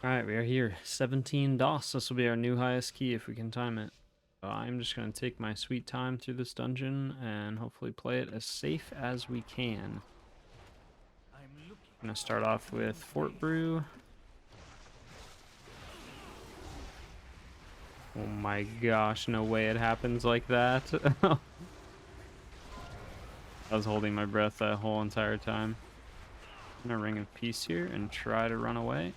Alright, we are here. 17 DOS. This will be our new highest key if we can time it. I'm just going to take my sweet time through this dungeon and hopefully play it as safe as we can. I'm going to start off with Fort Brew. Oh my gosh, no way it happens like that. I was holding my breath that whole entire time. I'm going to Ring of Peace here and try to run away.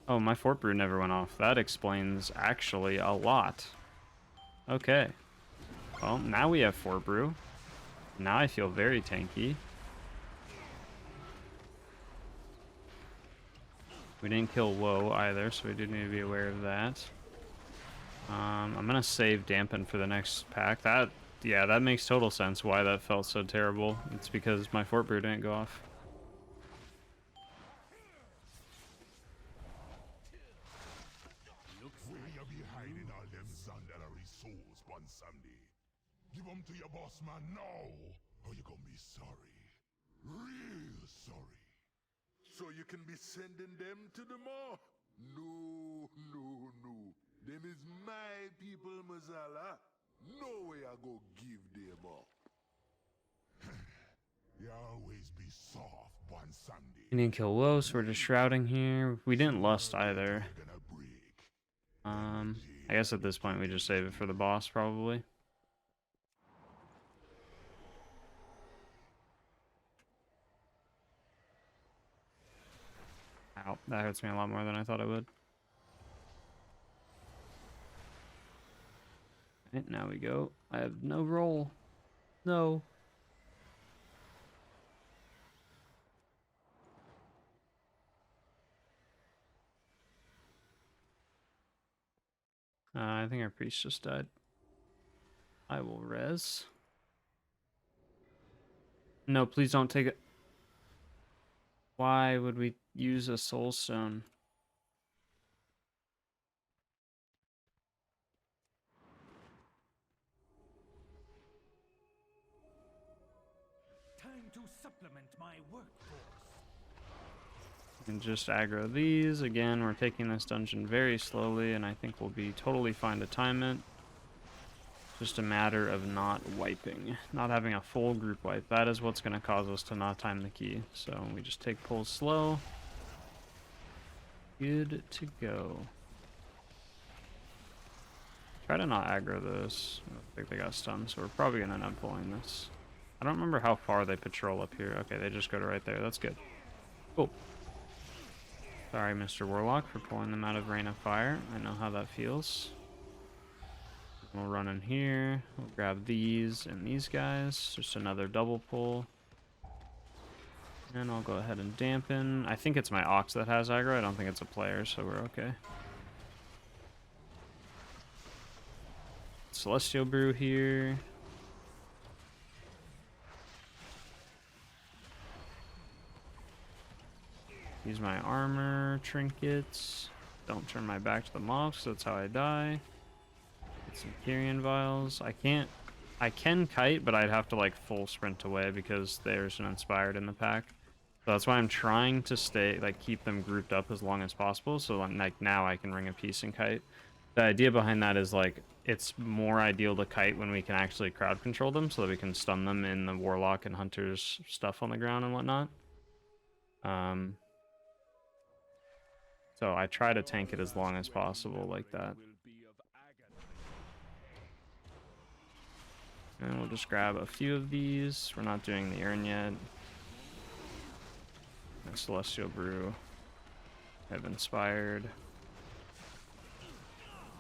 Oh, my Fort Brew never went off. That explains actually a lot. Okay. Well, now we have Fort Brew. Now I feel very tanky. We didn't kill Woe either, so we do need to be aware of that. I'm gonna save Dampen for the next pack. Yeah, that makes total sense why that felt so terrible. It's because my Fort Brew didn't go off. Give them to your boss man now, or you're gonna be sorry. Real sorry. So you can be sending them to the Moor? No. Them is my people, Mazala. No way I go give them up. You always be soft one Sunday. We didn't kill Woe, so we're just shrouding here. We didn't lust either. I guess at this point we just save it for the boss, probably. Ow, that hurts me a lot more than I thought it would. Alright, now we go. I have no roll. No. I think our priest just died. I will res. No, please don't take it. Why would we use a soul stone? Time to supplement my workforce. And just aggro these. Again, we're taking this dungeon very slowly, and I think we'll be totally fine to time it. Just a matter of not wiping. Not having a full group wipe. That is what's going to cause us to not time the key. So we just take pulls slow. Good to go. Try to not aggro this. I think they got stunned, so we're probably going to end up pulling this. I don't remember how far they patrol up here. Okay, they just go to right there. That's good. Cool. Sorry, Mr. Warlock, for pulling them out of Rain of Fire. I know how that feels. We'll run in here. We'll grab these and these guys. Just another double pull. And I'll go ahead and dampen. I think it's my Ox that has aggro. I don't think it's a player, so we're okay. Celestial Brew here. Use my armor, trinkets. Don't turn my back to the mobs, so that's how I die. Get some Kyrian vials. I can kite, but I'd have to like full sprint away because there's an inspired in the pack. So that's why I'm trying to stay, like, keep them grouped up as long as possible. So like now I can Ring a Peace and kite. The idea behind that is like it's more ideal to kite when we can actually crowd control them, so that we can stun them in the Warlock and Hunter's stuff on the ground and whatnot. So I try to tank it as long as possible like that. And we'll just grab a few of these. We're not doing the urn yet. And Celestial Brew. Have inspired.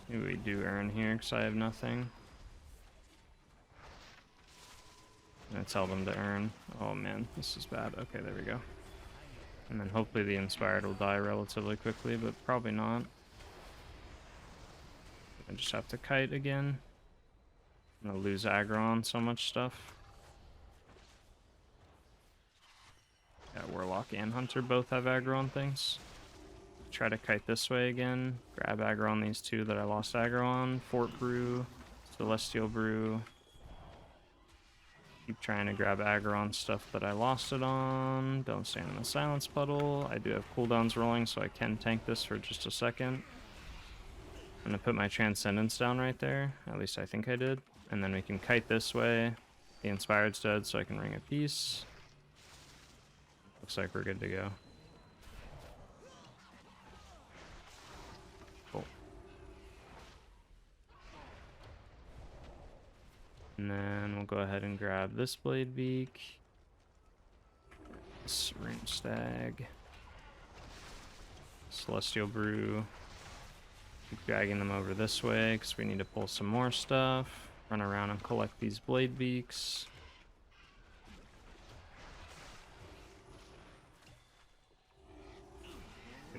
Maybe we do urn here because I have nothing. I'm gonna tell them to urn. Oh man, this is bad. Okay, there we go. And then hopefully the inspired will die relatively quickly, but probably not. I just have to kite again. I'm gonna lose aggro on so much stuff. Yeah, Warlock and Hunter both have aggro on things. Try to kite this way again. Grab aggro on these two that I lost aggro on. Fort Brew, Celestial Brew. Keep trying to grab aggro on stuff that I lost it on. Don't stand in the silence puddle. I do have cooldowns rolling, so I can tank this for just a second. I'm going to put my Transcendence down right there. At least I think I did. And then we can kite this way. The Inspired's dead, so I can ring a piece. Looks like we're good to go. Cool. And then we'll go ahead and grab this Blade Beak. This Ring Stag. Celestial Brew. Keep dragging them over this way because we need to pull some more stuff. Run around and collect these Blade Beaks.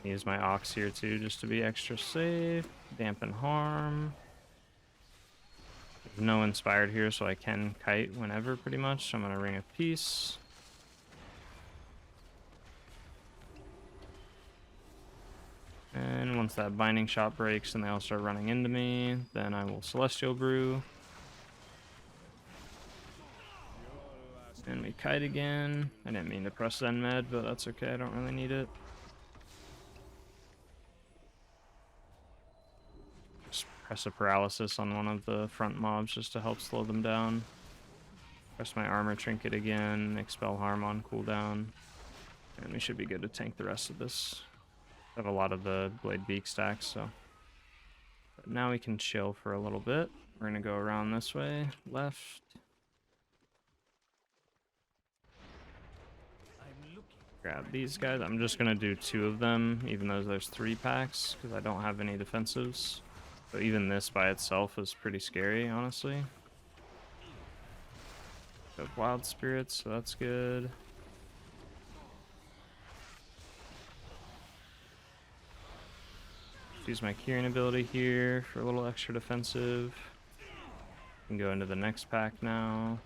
Use my Ox here too, just to be extra safe. Dampen harm. There's no Inspired here, so I can kite whenever, pretty much. So I'm gonna ring a piece. And once that binding shot breaks and they all start running into me, then I will Celestial Brew. And we kite again. I didn't mean to press Zen Med, but that's okay, I don't really need it. Press a paralysis on one of the front mobs just to help slow them down. Press my armor trinket again, expel harm on cooldown. And we should be good to tank the rest of this. I have a lot of the Blade Beak stacks, so. But now we can chill for a little bit. We're gonna go around this way, left. Grab these guys. I'm just gonna do 2 of them, even though there's 3 packs, because I don't have any defensives. So even this by itself is pretty scary, honestly. Got Wild Spirits, so that's good. Use my Curing ability here for a little extra defensive. Can go into the next pack now.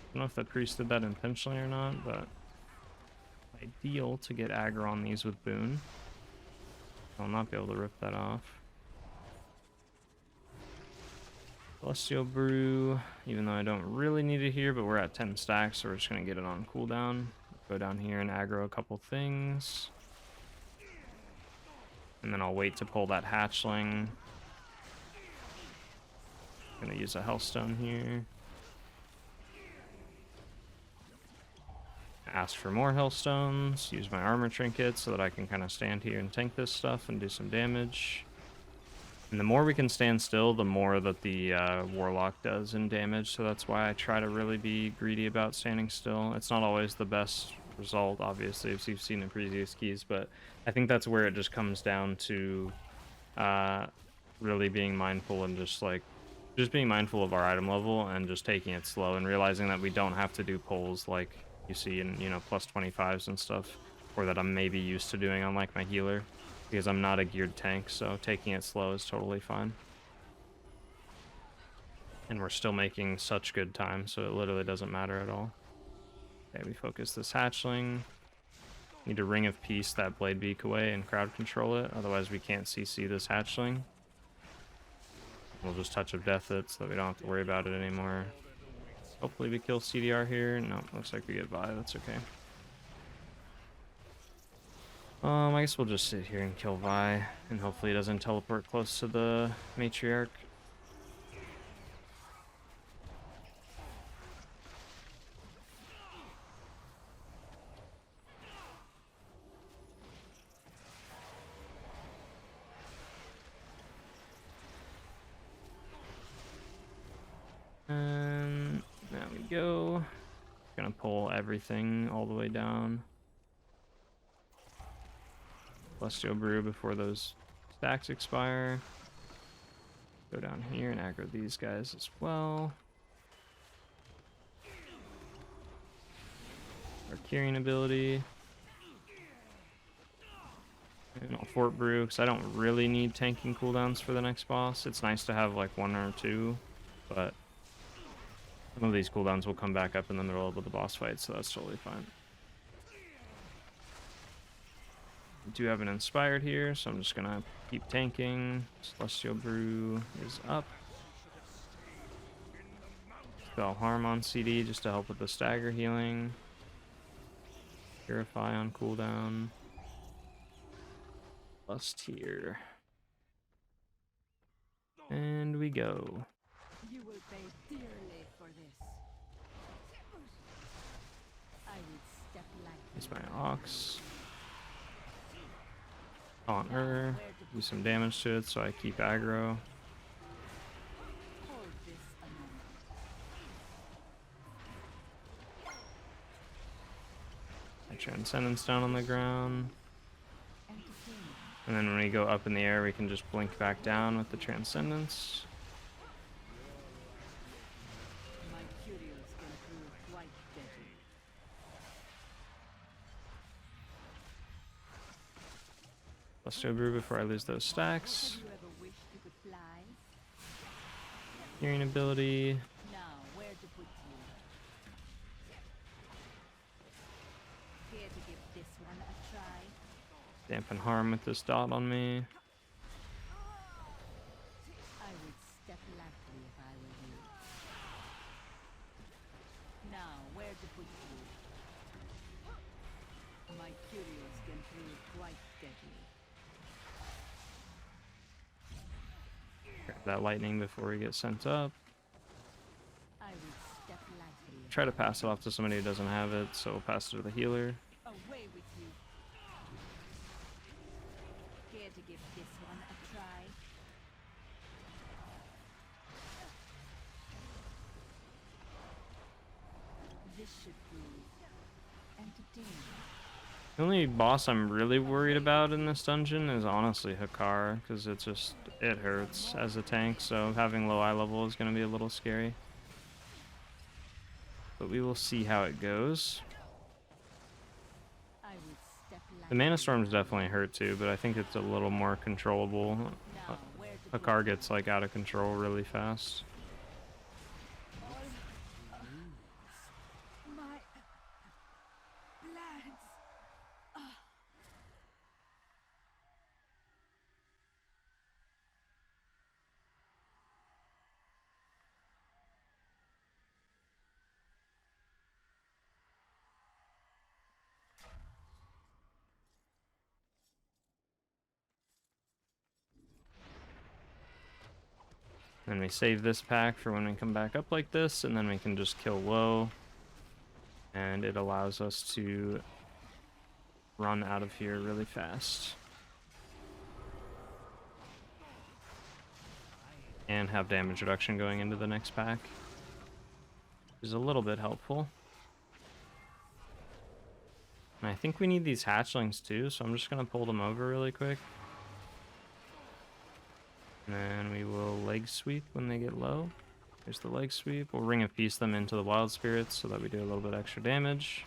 I don't know if the priest did that intentionally or not, but ideal to get aggro on these with Boon. I'll not be able to rip that off. Celestial Brew, even though I don't really need it here, but we're at 10 stacks, so we're just going to get it on cooldown. Go down here and aggro a couple things. And then I'll wait to pull that hatchling. I'm going to use a Hellstone here. Ask for more Hellstones, use my armor trinket so that I can kind of stand here and tank this stuff and do some damage. And the more we can stand still, the more that the Warlock does in damage, so that's why I try to really be greedy about standing still. It's not always the best result, obviously, as you've seen in previous keys, but I think that's where it just comes down to really being mindful and just being mindful of our item level and just taking it slow and realizing that we don't have to do pulls like you see in, you know, plus 25s and stuff, or that I'm maybe used to doing on like my healer, because I'm not a geared tank, so taking it slow is totally fine. And we're still making such good time, so it literally doesn't matter at all. Okay, we focus this hatchling. Need to Ring of Peace that Blade Beak away and crowd control it, otherwise we can't CC this hatchling. We'll just Touch of Death it so that we don't have to worry about it anymore. Hopefully we kill CDR here. No, looks like we get by. That's okay. I guess we'll just sit here and kill Vi, and hopefully he doesn't teleport close to the Matriarch. And there we go. Gonna pull everything all the way down. Celestial Brew before those stacks expire. Go down here and aggro these guys as well. Our Curing ability. And I'll Fort Brew, because I don't really need tanking cooldowns for the next boss. It's nice to have like 1 or 2, but some of these cooldowns will come back up in the middle of the boss fight, so that's totally fine. I do have an Inspired here, so I'm just gonna keep tanking. Celestial Brew is up. Dispel Harm on CD just to help with the stagger healing. Purify on cooldown. Lust here. And we go. You will pay dearly for this. I would step lightly. Use my Ox on her. Do some damage to it so I keep aggro. Hold this a moment. My Transcendence down on the ground. Entertain. And then when we go up in the air, we can just blink back down with the Transcendence. My curios can prove quite deadly. Let's do a brew before I lose those stacks. Have you ever wished you could fly? Hearing ability. Now, where to put you? Care to give this one a try? Dampen Harm with this dot on me. I would step lightly if I were you. Now, where to put you? My curios can prove quite deadly. Grab that lightning before we get sent up. I would step lightly. Try to pass it off to somebody who doesn't have it, so we'll pass it to the healer. Away with you. Care to give this one a try? This should prove entertaining. The only boss I'm really worried about in this dungeon is honestly Hakkar, because it hurts as a tank, so having low eye level is going to be a little scary. But we will see how it goes. I would step The lightly. Mana Storms definitely hurt too, but I think it's a little more controllable. Now, where to put Hakkar gets like out of control really fast. my plans? Then we save this pack for when we come back up like this, and then we can just kill low. And it allows us to run out of here really fast. And have damage reduction going into the next pack. Which is a little bit helpful. And I think we need these hatchlings too, so I'm just going to pull them over really quick. And then we will leg sweep when they get low. Here's the leg sweep. We'll Ring of Peace them into the Wild Spirits so that we do a little bit extra damage.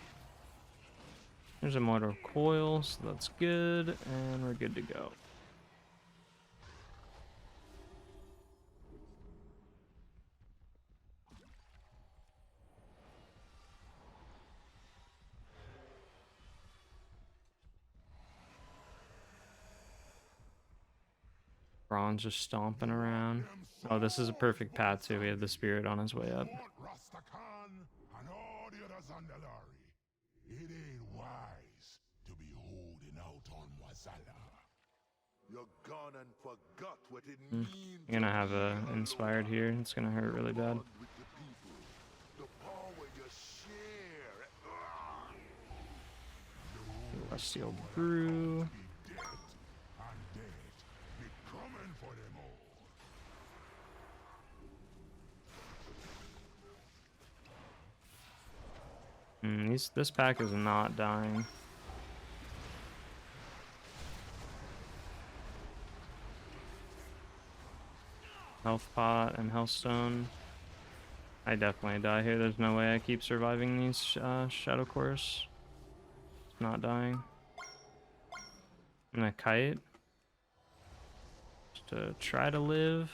There's a Mortar Coil, so that's good, and we're good to go. Braun's just stomping around. Oh, this is a perfect path too. We have the spirit on his way up. Rastakhan and all the others on the lorry. It ain't wise to be holding out on Wazala. You're gone and forgot what it means. You're gonna have a inspired here. It's gonna hurt really bad. With the people, the power you share. Celestial Brew. Be dead, and dead be coming for them all. This pack is not dying. Health pot and Healthstone. I definitely die here. There's no way I keep surviving these Shadow Cores. Not dying. I'm gonna kite. Just to try to live.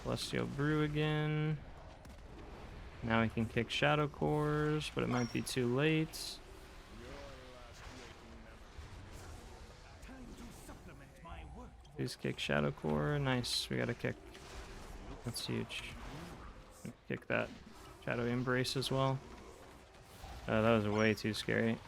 Celestial Brew again. Now we can kick Shadow Cores, but it might be too late. Time to supplement my work. Please kick Shadow Core. Nice. We got a kick. That's huge. Kick that Shadow Embrace as well. Oh, that was way too scary.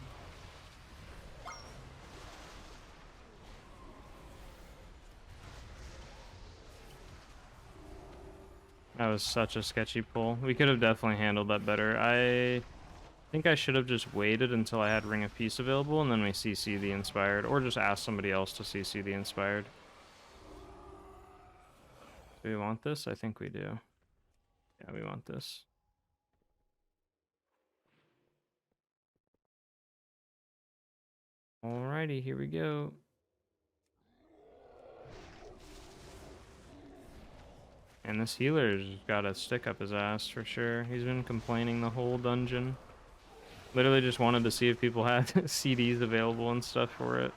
That was such a sketchy pull. We could have definitely handled that better. I think I should have just waited until I had Ring of Peace available, and then we CC the Inspired, or just ask somebody else to CC the Inspired. Do we want this? I think we do. Yeah, we want this. Alrighty, here we go. And this healer's got a stick up his ass for sure. He's been complaining the whole dungeon. Literally just wanted to see if people had CDs available and stuff for it.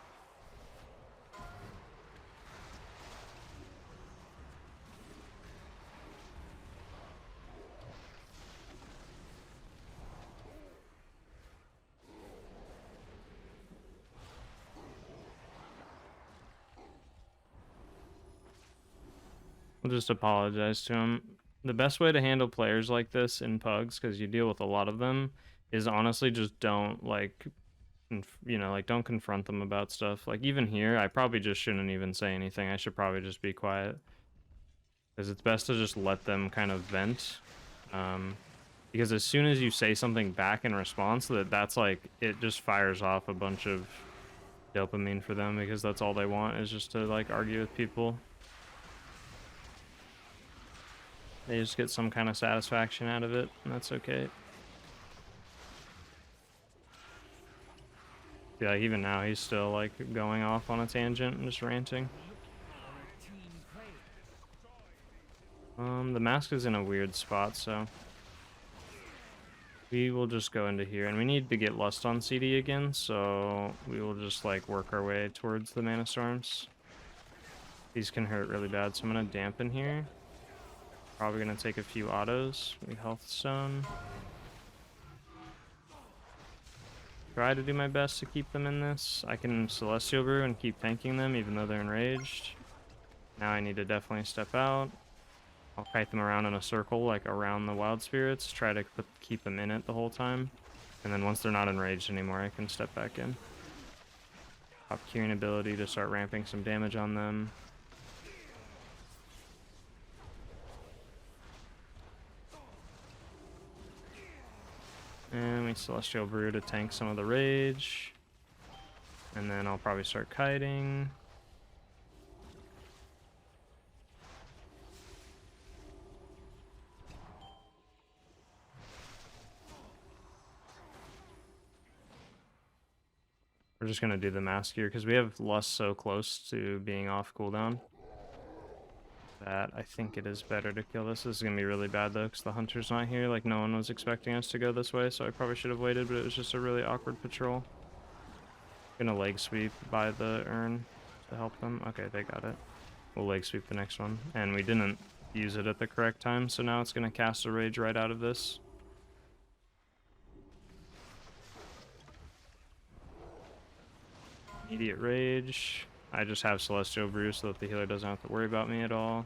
We'll just apologize to him. The best way to handle players like this in pugs, because you deal with a lot of them, is honestly just don't, like, don't confront them about stuff. Like, even here, I probably just shouldn't even say anything. I should probably just be quiet. Because it's best to just let them kind of vent. Because as soon as you say something back in response, that's like, it just fires off a bunch of dopamine for them, because that's all they want, is just to, like, argue with people. They just get some kind of satisfaction out of it, and that's okay. Yeah, like even now he's still like going off on a tangent and just ranting. The mask is in a weird spot, so we will just go into here, and we need to get Lust on CD again, so we will just like work our way towards the Mana Storms. These can hurt really bad, so I'm gonna dampen here. Probably gonna take a few autos. We Health Stone. Try to do my best to keep them in this. I can Celestial Brew and keep tanking them even though they're enraged. Now I need to definitely step out. I'll kite them around in a circle, like around the Wild Spirits. Try to keep them in it the whole time. And then once they're not enraged anymore, I can step back in. Pop Curing ability to start ramping some damage on them. And we Celestial Brew to tank some of the rage. And then I'll probably start kiting. We're just going to do the mask here because we have Lust so close to being off cooldown that I think it is better to kill this. This is going to be really bad though because the hunter's not here. Like no one was expecting us to go this way, so I probably should have waited, but it was just a really awkward patrol. Gonna leg sweep by the urn to help them. Okay, they got it. We'll leg sweep the next one. And we didn't use it at the correct time, so now it's going to cast a rage right out of this. Immediate rage. I just have Celestial Brew so that the healer doesn't have to worry about me at all.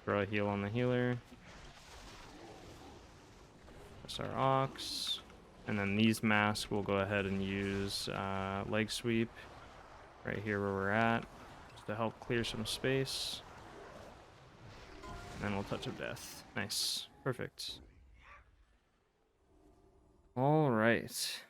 Throw a heal on the healer. That's our Ox. And then these masks we'll go ahead and use leg sweep right here where we're at just to help clear some space. And then we'll Touch of Death. Nice. Perfect. All right.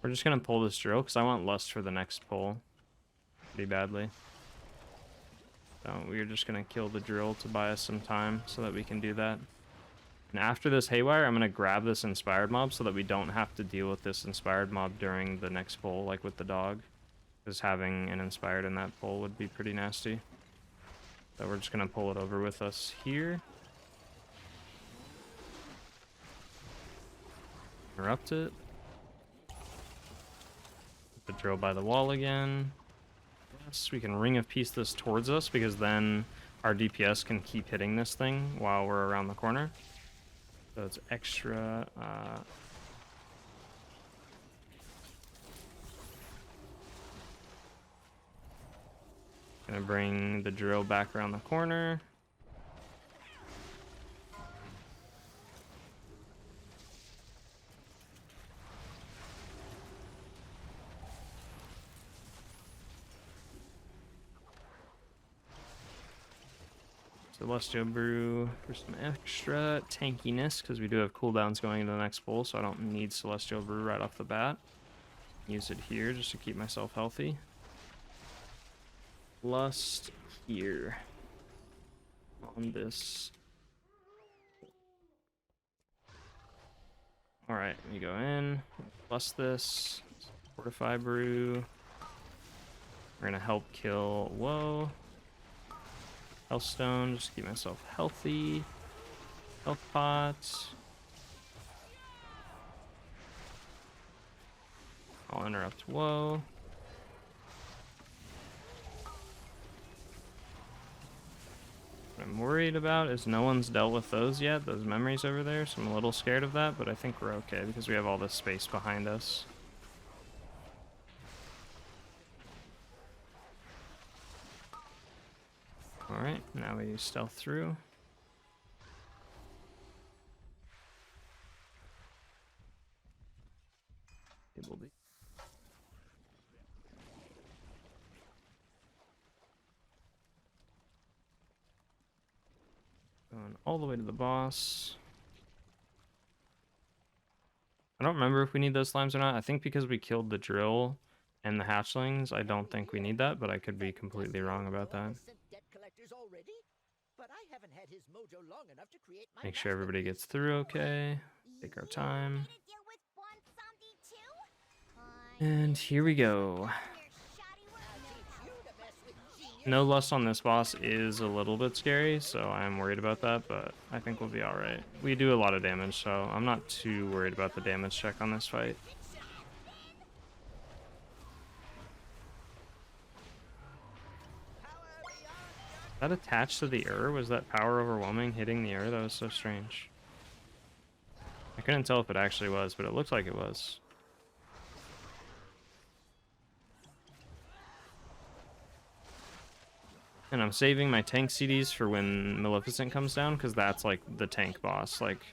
We're just gonna pull this drill because I want Lust for the next pull pretty badly. So we're just gonna kill the drill to buy us some time so that we can do that. And after this Haywire, I'm gonna grab this Inspired Mob so that we don't have to deal with this Inspired Mob during the next pull, like with the dog. Because having an Inspired in that pull would be pretty nasty. So we're just gonna pull it over with us here. Interrupt it. The drill by the wall again. Yes, we can Ring of Peace this towards us because then our DPS can keep hitting this thing while we're around the corner. So it's extra. Gonna bring the drill back around the corner. Celestial Brew for some extra tankiness, because we do have cooldowns going into the next bowl, so I don't need Celestial Brew right off the bat. Use it here just to keep myself healthy. Lust here on this. Alright, we go in, plus this, Fortify Brew. We're gonna help kill, whoa. Healthstone, just keep myself healthy. Health pot. I'll interrupt, whoa. What I'm worried about is no one's dealt with those yet, those memories over there, so I'm a little scared of that, but I think we're okay because we have all this space behind us. Alright, now we stealth through. Going all the way to the boss. I don't remember if we need those slimes or not. I think because we killed the drill and the hatchlings, I don't think we need that, but I could be completely wrong about that. Make sure everybody gets through okay. Take our time. And here we go. No lust on this boss is a little bit scary, so I'm worried about that, but I think we'll be alright. We do a lot of damage, so I'm not too worried about the damage check on this fight. That attached to the was that power overwhelming hitting the That was so strange. I couldn't tell if it actually was, but it looked like it was. And I'm saving my tank CDs for when Maleficent comes down, because that's like the tank boss. Like,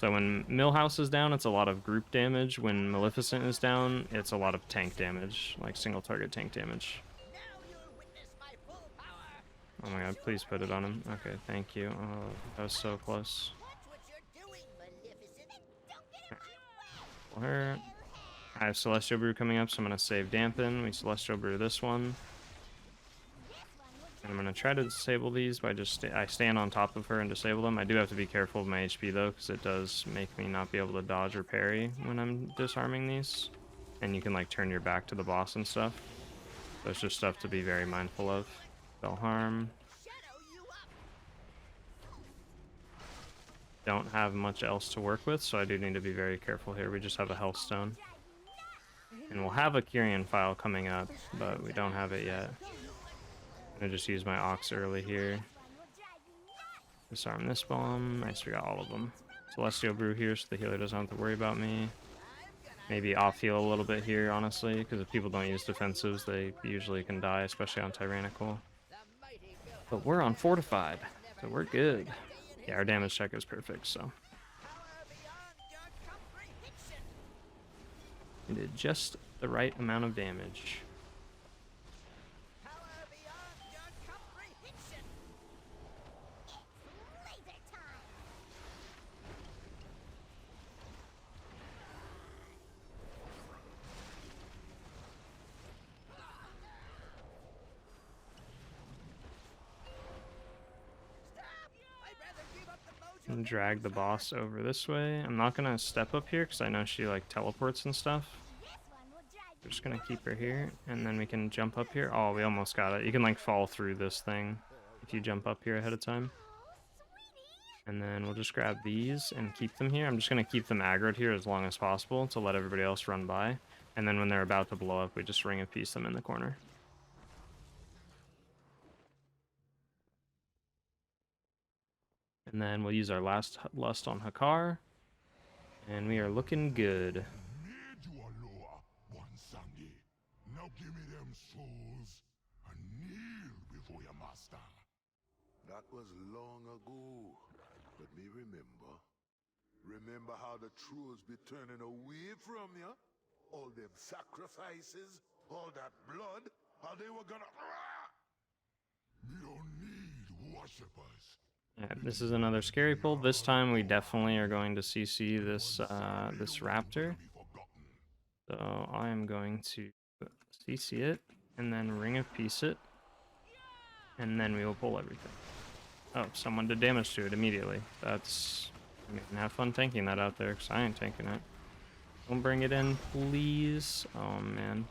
so when Millhouse is down, it's a lot of group damage. When Maleficent is down, it's a lot of tank damage, like single target tank damage. Oh my god, please put it on him. Okay, thank you. Oh, that was so close. Her. I have Celestial Brew coming up, so I'm going to save Dampen. We Celestial Brew this one. And I'm going to try to disable these by just... I stand on top of her and disable them. I do have to be careful of my HP, though, because it does make me not be able to dodge or parry when I'm disarming these. And you can, like, turn your back to the boss and stuff. So it's just stuff to be very mindful of. Spell harm. Don't have much else to work with, so I do need to be very careful here. We just have a health stone. And we'll have a Kyrian file coming up, but we don't have it yet. I'm gonna just use my Ox early here. Disarm this bomb. Nice, we got all of them. Celestial Brew here, so the healer doesn't have to worry about me. Maybe off heal a little bit here, honestly, because if people don't use defensives, they usually can die, especially on Tyrannical. But we're on Fortified, so we're good. Yeah, our damage check is perfect, so. We did just the right amount of damage. And drag the boss over this way. I'm not gonna step up here because I know she like teleports and stuff. We're just gonna keep her here, and then we can jump up here. Oh, we almost got it. You can like fall through this thing if you jump up here ahead of time. And then we'll just grab these and keep them here. I'm just going to keep them aggroed here as long as possible to let everybody else run by. And then when they're about to blow up, we just ring of peace them in the corner. And then we'll use our last lust on Hakkar. And we are looking good. Made you a lower, one Sunday. Now give me them souls and kneel before your master. That was long ago, but me remember. Remember how the trolls be turning away from you? All them sacrifices, all that blood, how they were gonna... Me don't need worshippers. Alright, this is another scary pull. This time we definitely are going to CC this this raptor. So I am going to CC it and then ring of peace it. And then we will pull everything. Oh, someone did damage to it immediately. That's... I mean, have fun tanking that out there, because I ain't tanking it. Don't bring it in, please. Oh, man.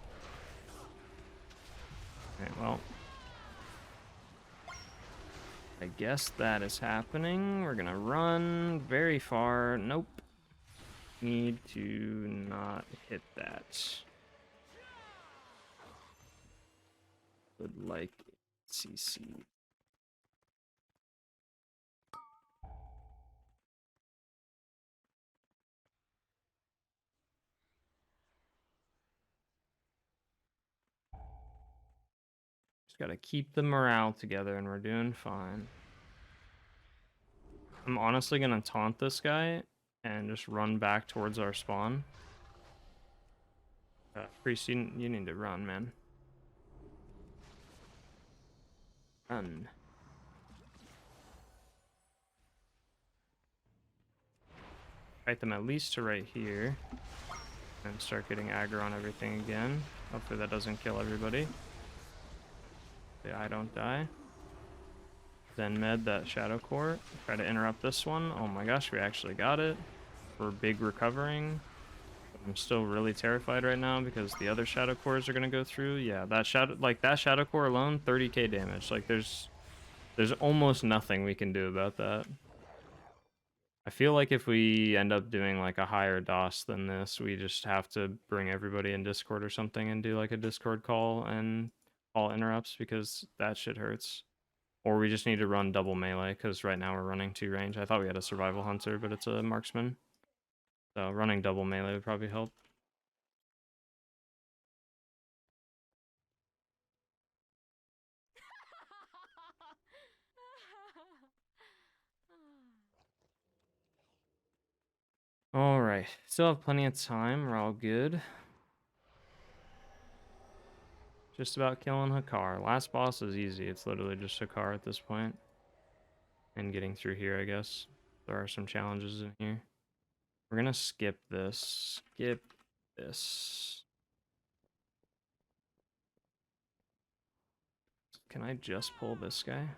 Okay, well. I guess that is happening. We're gonna run very far. Nope. Need to not hit that. Would like CC. Just gotta keep the morale together and we're doing fine. I'm honestly gonna taunt this guy and just run back towards our spawn. Priest, you need to run, man. Run. Fight them at least to right here. And start getting aggro on everything again. Hopefully that doesn't kill everybody. Yeah, I don't die. Then med that Shadow Core. Try to interrupt this one. Oh my gosh, we actually got it. We're big recovering. I'm still really terrified right now because the other Shadow Cores are gonna go through. Yeah, that Shadow Core alone, 30k damage. Like there's almost nothing we can do about that. I feel like if we end up doing like a higher DOS than this, we just have to bring everybody in Discord or something and do like a Discord call and all interrupts because that shit hurts. Or we just need to run double melee because right now we're running 2 range. I thought we had a survival hunter, but it's a marksman. So running double melee would probably help. Alright, still have plenty of time. We're all good. Just about killing Hakkar. Last boss is easy. It's literally just Hakkar at this point. And getting through here, I guess. There are some challenges in here. We're gonna skip this. Skip this. Can I just pull this guy?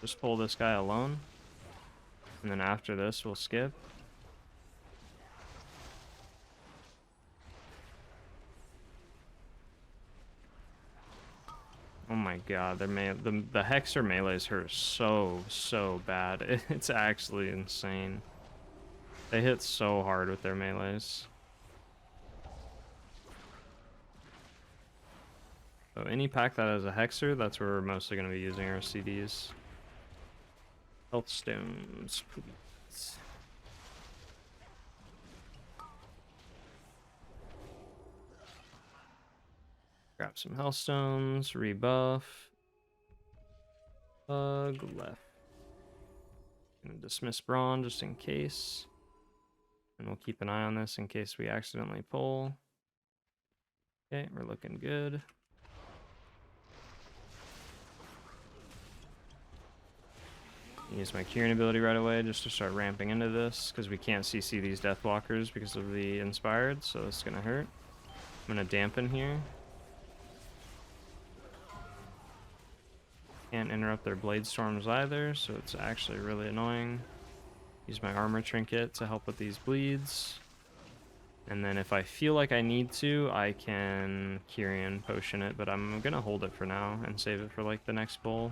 Just pull this guy alone. And then after this, we'll skip. Oh my god, the Hexer melees hurt so bad. It's actually insane. They hit so hard with their melees. So any pack that has a Hexer, that's where we're mostly going to be using our CDs. Health stones, please. Grab some health stones, rebuff. Bug left. Gonna dismiss Brawn just in case. And we'll keep an eye on this in case we accidentally pull. Okay, we're looking good. Use my curing ability right away just to start ramping into this because we can't CC these death blockers because of the inspired, so it's gonna hurt. I'm gonna dampen here. Can't interrupt their blade storms either, so it's actually really annoying. Use my armor trinket to help with these bleeds. And then if I feel like I need to, I can Kyrian potion it, but I'm gonna hold it for now and save it for like the next bowl.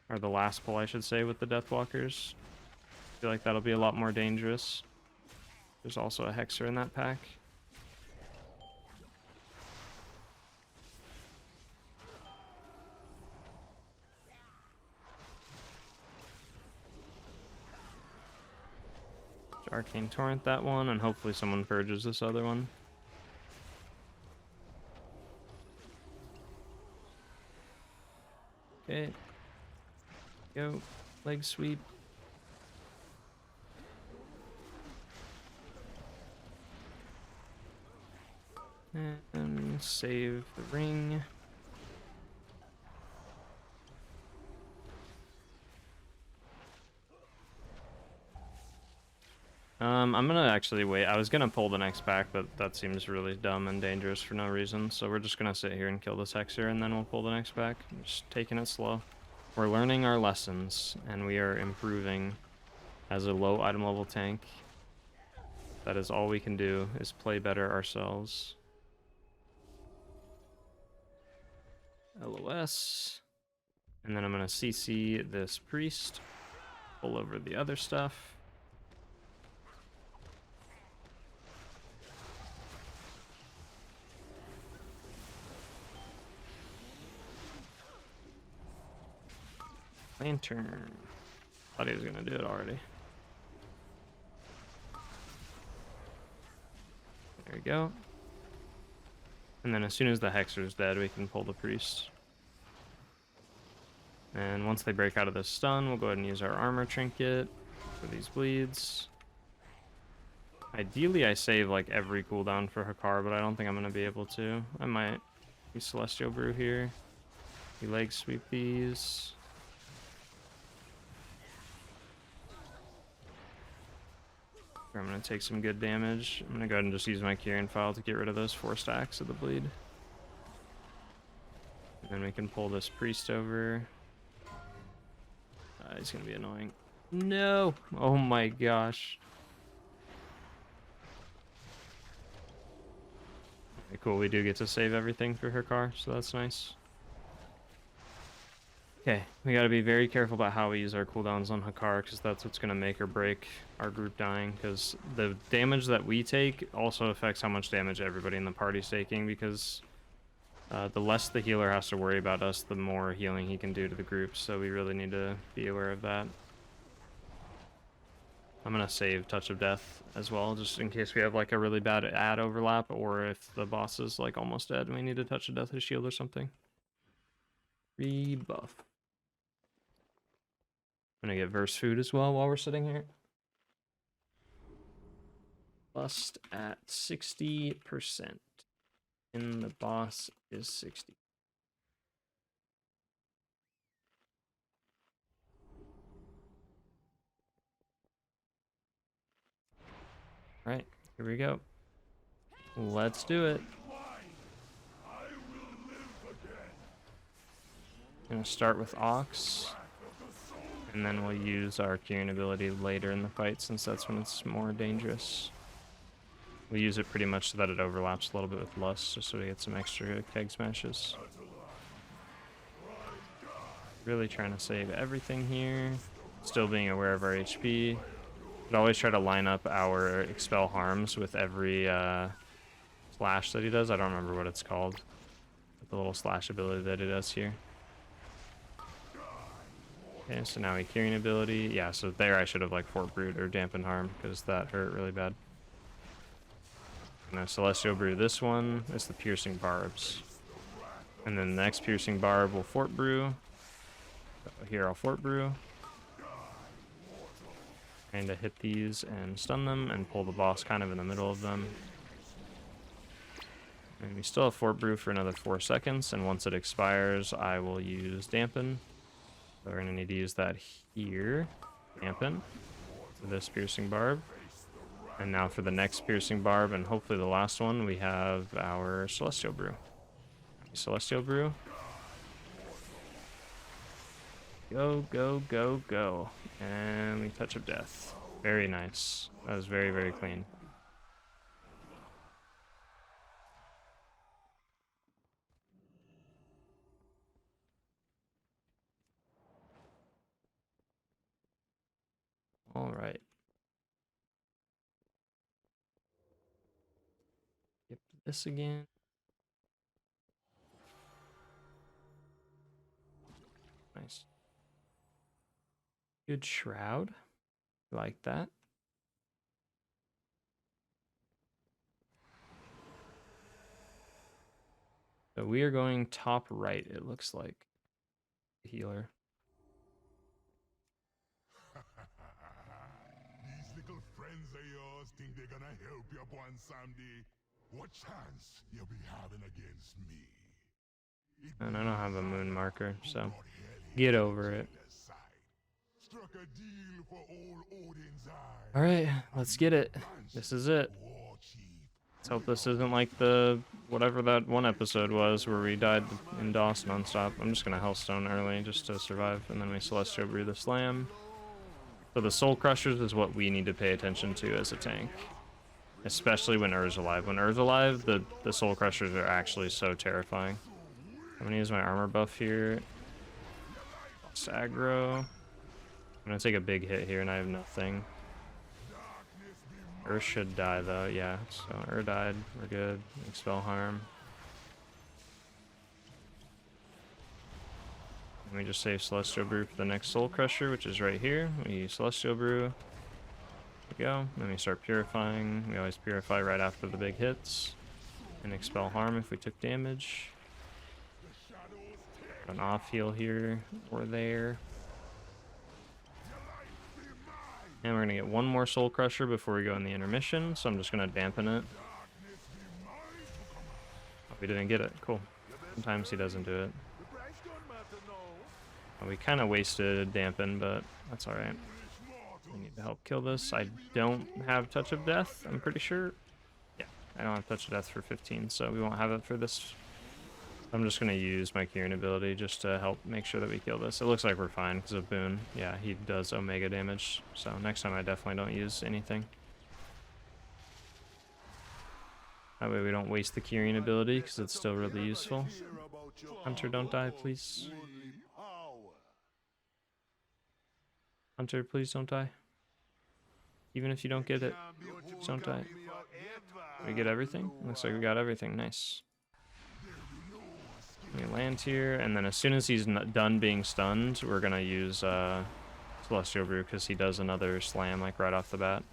Or the last pull, I should say, with the Deathwalkers. I feel like that'll be a lot more dangerous. There's also a Hexer in that pack. Arcane Torrent that one, and hopefully someone purges this other one. Okay. Go. Leg sweep. And save the ring. I'm gonna actually wait. I was gonna pull the next pack, but that seems really dumb and dangerous for no reason. So we're just gonna sit here and kill this Hexer, and then we'll pull the next pack. Just taking it slow. We're learning our lessons, and we are improving as a low item level tank. That is all we can do, is play better ourselves. LOS. And then I'm gonna CC this priest. Pull over the other stuff. Lantern. Thought he was gonna do it already. There we go. And then as soon as the Hexer's dead, we can pull the priest. And once they break out of this stun, we'll go ahead and use our armor trinket for these bleeds. Ideally, I save like every cooldown for Hakkar, but I don't think I'm gonna be able to. I might use Celestial Brew here. We leg sweep these. I'm going to take some good damage. I'm going to go ahead and just use my Kyrian file to get rid of those 4 stacks of the bleed. And then we can pull this priest over. He's going to be annoying. No! Oh my gosh. Okay, cool, we do get to save everything for Hakkar, so that's nice. Okay, we gotta be very careful about how we use our cooldowns on Hakkar, because that's what's gonna make or break our group dying, because the damage that we take also affects how much damage everybody in the party's taking, because the less the healer has to worry about us, the more healing he can do to the group, so we really need to be aware of that. I'm gonna save Touch of Death as well, just in case we have like a really bad ad overlap, or if the boss is like almost dead and we need a Touch of Death to shield or something. Rebuff. I'm gonna get verse food as well while we're sitting here. Lust at 60%. And the boss is 60. Alright, here we go. Let's do it. Gonna start with Ox. And then we'll use our Kyrian ability later in the fight, since that's when it's more dangerous. We use it pretty much so that it overlaps a little bit with Lust, just so we get some extra keg smashes. Really trying to save everything here. Still being aware of our HP. But always try to line up our Expel Harms with every slash that he does. I don't remember what it's called. The little slash ability that it does here. Okay, so now we Kyrian ability. Yeah, so there I should have like Fort Brute or Dampen Harm, because that hurt really bad. Now Celestial Brew this one. It's the Piercing Barbs. And then the next Piercing Barb will Fort Brew. Here I'll Fort Brew. And to hit these and stun them and pull the boss kind of in the middle of them. And we still have Fort Brew for another 4 seconds, and once it expires, I will use Dampen. So we're going to need to use that here. Dampen. For this Piercing Barb. And now for the next Piercing Barb, and hopefully the last one, we have our Celestial Brew. Celestial Brew. Go, go, go, go. And we Touch of Death. Very nice. That was very, very clean. this again. Nice. Good shroud. Like that. So we are going top right, it looks like. Healer. These little friends of yours think they're gonna help you one someday. What chance you be having against me? And I don't have a moon marker, so get over it. Struck a deal for old Odin's eye. Alright, let's get it. This is it. Let's hope this isn't like the whatever that one episode was where we died in DOS nonstop. I'm just gonna Hellstone early just to survive, and then we Celestial Brew the Slam. So the Soul Crushers is what we need to pay attention to as a tank. Especially when Ur's alive. When Ur's alive, the Soul Crushers are actually so terrifying. I'm gonna use my armor buff here. Aggro. I'm gonna take a big hit here and I have nothing. Ur should die though, yeah. So Ur died, we're good. Expel harm. And we just save Celestial Brew for the next Soul Crusher, which is right here. We use Celestial Brew. There we go. Then we start purifying. We always purify right after the big hits. And expel harm if we took damage. An off heal here or there. And we're gonna get one more Soul Crusher before we go in the intermission, so I'm just gonna dampen it. Oh, we didn't get it, cool. Sometimes he doesn't do it. Well, we kind of wasted dampen, but that's alright. We need to help kill this. I don't have Touch of Death, I'm pretty sure. Yeah, I don't have Touch of Death for 15, so we won't have it for this. I'm just going to use my Kieran ability just to help make sure that we kill this. It looks like we're fine because of Boon. Yeah, he does Omega damage, so next time I definitely don't use anything. That way we don't waste the Kieran ability because it's still really useful. Hunter, don't die, please. Hunter, please don't die. Even if you don't get it, just don't die. We get everything? Looks like we got everything. Nice. We land here, and then as soon as he's done being stunned, we're gonna use Celestial Brew because he does another slam like right off the bat.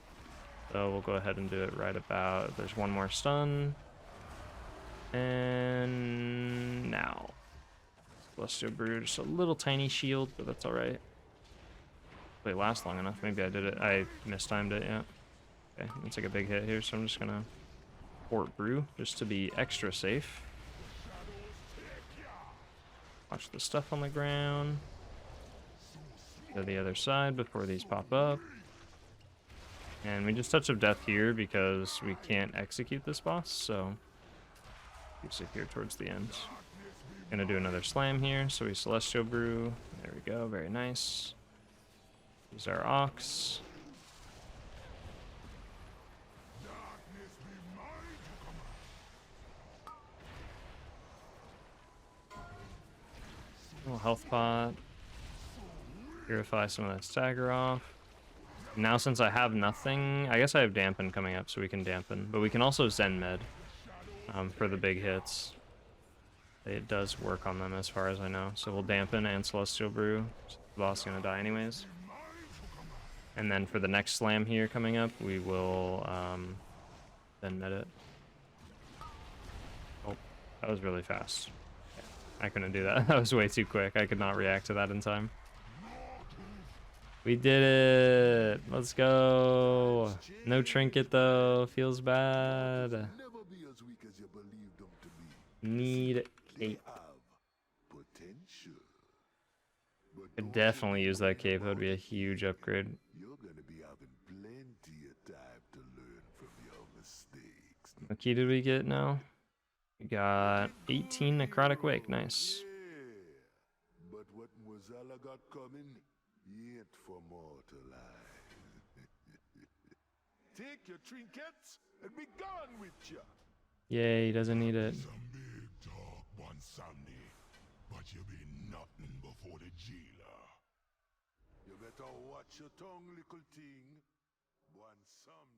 So we'll go ahead and do it right about. There's one more stun, and now Celestial Brew, just a little tiny shield, but that's all right. It last long enough. Maybe I did it. I mistimed it. Yeah. Okay, let's take a big hit here. So I'm just gonna Port Brew just to be extra safe. Watch the stuff on the ground. Go to the other side before these pop up. And we just Touch of Death here because we can't execute this boss, so use it here towards the end. Gonna do another slam here, so we Celestial Brew. There we go, very nice. Use our Ox. Little health pot. Purify some of that stagger off. Now since I have nothing, I guess I have Dampen coming up, so we can Dampen. But we can also Zen Med for the big hits. It does work on them as far as I know. So we'll Dampen and Celestial Brew. So the boss is going to die anyways. And then for the next slam here coming up, we will Zen Med it. Oh, that was really fast. I couldn't do that. That was way too quick. I could not react to that in time. We did it! Let's go! No trinket though. Feels bad. Need cape. Could definitely use that cape. That would be a huge upgrade. What key did we get now? We got 18 Necrotic Wake. Nice. But what Mozala got coming, yet for mortalize. Take your trinkets and be gone with you. Yay, he doesn't need it. Some big talk one Sunday, but you be nothing before the jailer. You better watch your tongue, little thing. One Sunday.